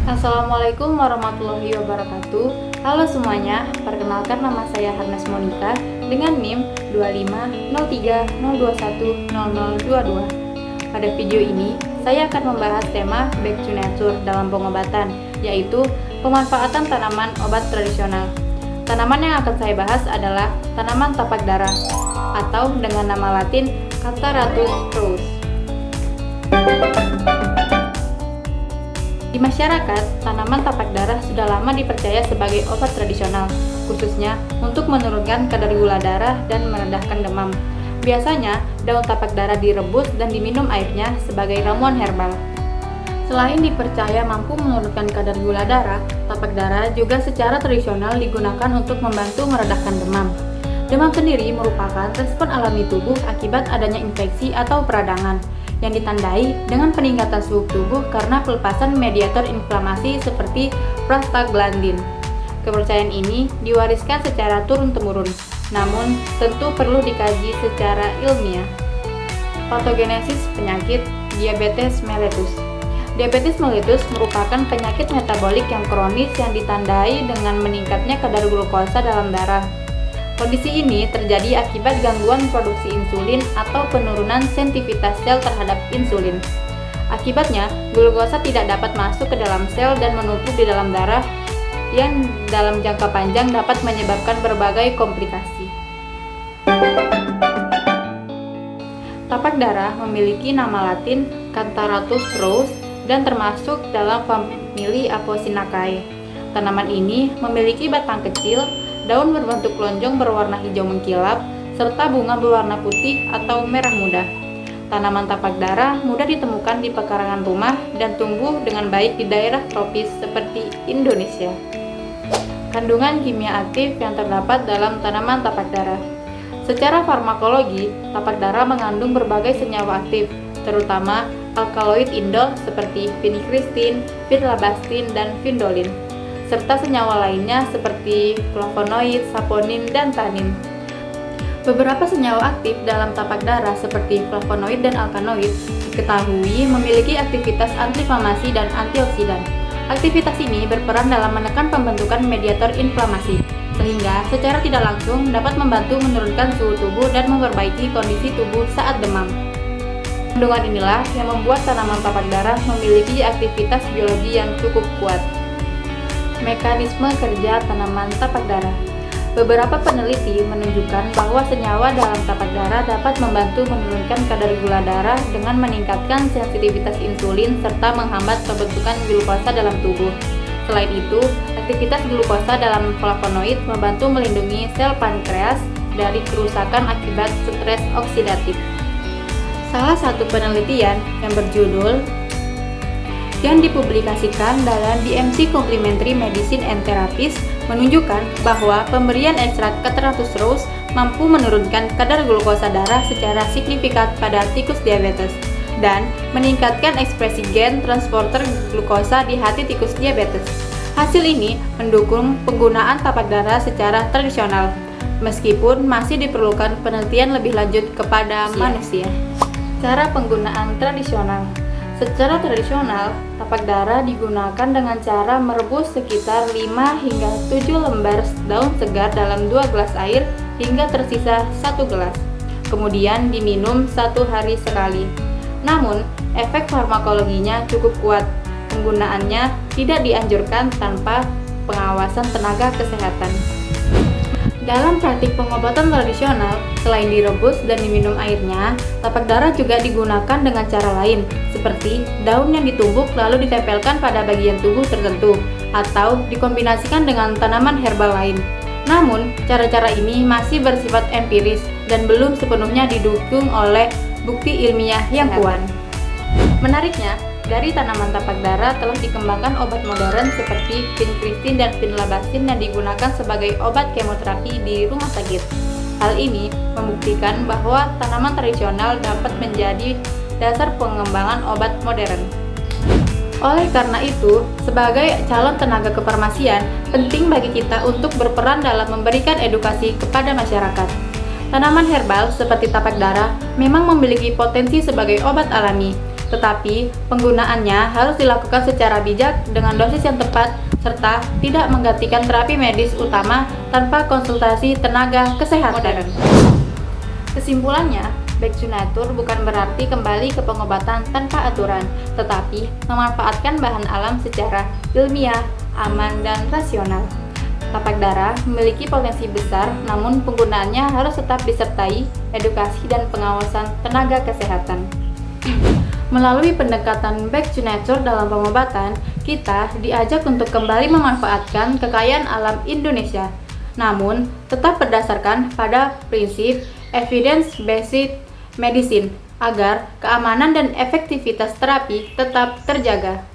Assalamualaikum warahmatullahi wabarakatuh. Halo semuanya, perkenalkan nama saya Harnes Monika dengan NIM 250302100022. Pada video ini, saya akan membahas tema Back to Nature dalam pengobatan, yaitu pemanfaatan tanaman obat tradisional. Tanaman yang akan saya bahas adalah tanaman tapak dara atau dengan nama latin Cataratus rose. Di masyarakat, tanaman tapak darah sudah lama dipercaya sebagai obat tradisional, khususnya untuk menurunkan kadar gula darah dan meredahkan demam. Biasanya, daun tapak darah direbus dan diminum airnya sebagai ramuan herbal. Selain dipercaya mampu menurunkan kadar gula darah, tapak darah juga secara tradisional digunakan untuk membantu meredahkan demam. Demam sendiri merupakan respon alami tubuh akibat adanya infeksi atau peradangan, yang ditandai dengan peningkatan suhu tubuh karena pelepasan mediator inflamasi seperti prostaglandin. Kepercayaan ini diwariskan secara turun-temurun, namun tentu perlu dikaji secara ilmiah. Patogenesis penyakit diabetes mellitus. Diabetes mellitus merupakan penyakit metabolik yang kronis yang ditandai dengan meningkatnya kadar glukosa dalam darah. Kondisi ini terjadi akibat gangguan produksi insulin atau penurunan sensitivitas sel terhadap insulin. Akibatnya, glukosa tidak dapat masuk ke dalam sel dan menumpuk di dalam darah yang dalam jangka panjang dapat menyebabkan berbagai komplikasi. Tapak darah memiliki nama latin Cataratus rose dan termasuk dalam famili Apocynaceae. Tanaman ini memiliki batang kecil, daun berbentuk lonjong berwarna hijau mengkilap, serta bunga berwarna putih atau merah muda. Tanaman tapak dara mudah ditemukan di pekarangan rumah dan tumbuh dengan baik di daerah tropis seperti Indonesia. Kandungan kimia aktif yang terdapat dalam tanaman tapak dara. Secara farmakologi, tapak dara mengandung berbagai senyawa aktif, terutama alkaloid indol seperti vincristin, vinlabastin, dan vindolin, serta senyawa lainnya seperti flavonoid, saponin, dan tanin. Beberapa senyawa aktif dalam tapak dara seperti flavonoid dan alkaloid diketahui memiliki aktivitas antiinflamasi dan antioksidan. Aktivitas ini berperan dalam menekan pembentukan mediator inflamasi, sehingga secara tidak langsung dapat membantu menurunkan suhu tubuh dan memperbaiki kondisi tubuh saat demam. Kandungan inilah yang membuat tanaman tapak dara memiliki aktivitas biologi yang cukup kuat. Mekanisme kerja tanaman tapak dara. Beberapa peneliti menunjukkan bahwa senyawa dalam tapak dara dapat membantu menurunkan kadar gula darah dengan meningkatkan sensitivitas insulin serta menghambat pembentukan glukosa dalam tubuh. Selain itu, aktivitas glukosa dalam flavonoid membantu melindungi sel pankreas dari kerusakan akibat stres oksidatif. Salah satu penelitian yang berjudul yang dipublikasikan dalam BMC Complementary Medicine and Therapies menunjukkan bahwa pemberian ekstrak Cataratus rose mampu menurunkan kadar glukosa darah secara signifikan pada tikus diabetes dan meningkatkan ekspresi gen transporter glukosa di hati tikus diabetes. Hasil ini mendukung penggunaan tapak dara secara tradisional, meskipun masih diperlukan penelitian lebih lanjut kepada manusia. Cara penggunaan tradisional. Secara tradisional, tapak dara digunakan dengan cara merebus sekitar 5 hingga 7 lembar daun segar dalam 2 gelas air hingga tersisa 1 gelas. Kemudian diminum 1 hari sekali. Namun, efek farmakologinya cukup kuat. Penggunaannya tidak dianjurkan tanpa pengawasan tenaga kesehatan. Dalam praktik pengobatan tradisional, selain direbus dan diminum airnya, tapak dara juga digunakan dengan cara lain, seperti daun yang ditumbuk lalu ditempelkan pada bagian tubuh tertentu, atau dikombinasikan dengan tanaman herbal lain. Namun, cara-cara ini masih bersifat empiris dan belum sepenuhnya didukung oleh bukti ilmiah yang kuat. Menariknya, dari tanaman tapak dara telah dikembangkan obat modern seperti vincristin dan vinlabastin yang digunakan sebagai obat kemoterapi di rumah sakit. Hal ini membuktikan bahwa tanaman tradisional dapat menjadi dasar pengembangan obat modern. Oleh karena itu, sebagai calon tenaga kefarmasian, penting bagi kita untuk berperan dalam memberikan edukasi kepada masyarakat. Tanaman herbal seperti tapak dara memang memiliki potensi sebagai obat alami. tetapi penggunaannya harus dilakukan secara bijak dengan dosis yang tepat serta tidak menggantikan terapi medis utama tanpa konsultasi tenaga kesehatan. Kesimpulannya, back to nature bukan berarti kembali ke pengobatan tanpa aturan, tetapi memanfaatkan bahan alam secara ilmiah, aman, dan rasional. Tapak darah memiliki potensi besar, namun penggunaannya harus tetap disertai edukasi dan pengawasan tenaga kesehatan. Melalui pendekatan back to nature dalam pengobatan, kita diajak untuk kembali memanfaatkan kekayaan alam Indonesia, namun tetap berdasarkan pada prinsip evidence-based medicine agar keamanan dan efektivitas terapi tetap terjaga.